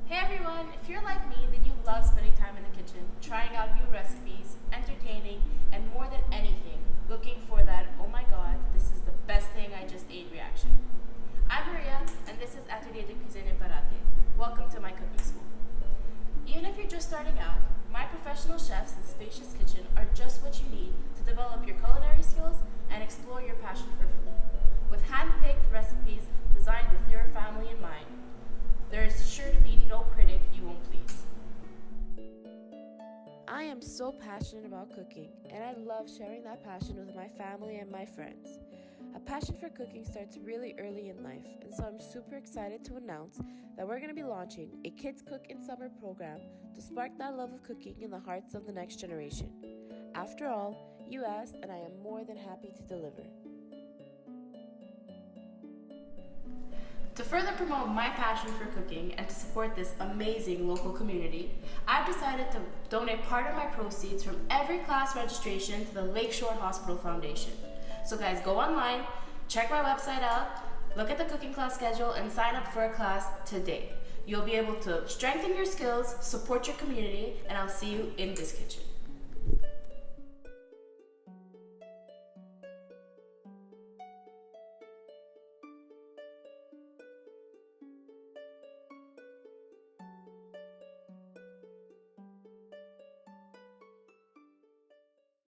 Hey everyone, if you're like me, then you love spending time in the kitchen, trying out new recipes, entertaining, and more than anything, looking for that, oh my god, this is the best thing I just ate reaction. I'm Maria, and this is Atelier de Cuisine Imparate. Welcome to my cooking school. Even if you're just starting out, my professional chefs and spacious kitchen are just what you need to develop your culinary skills and explore your passion for food. With hand-picked recipes designed with your family in mind, there is sure to be no critic you won't please. I am so passionate about cooking, and I love sharing that passion with my family and my friends. A passion for cooking starts really early in life, and so I'm super excited to announce that we're going to be launching a Kids Cook in Summer program to spark that love of cooking in the hearts of the next generation. After all, you asked, and I am more than happy to deliver. To further promote my passion for cooking and to support this amazing local community, I've decided to donate part of my proceeds from every class registration to the Lakeshore Hospital Foundation. So guys, go online, check my website out, look at the cooking class schedule, and sign up for a class today. You'll be able to strengthen your skills, support your community, and I'll see you in this kitchen.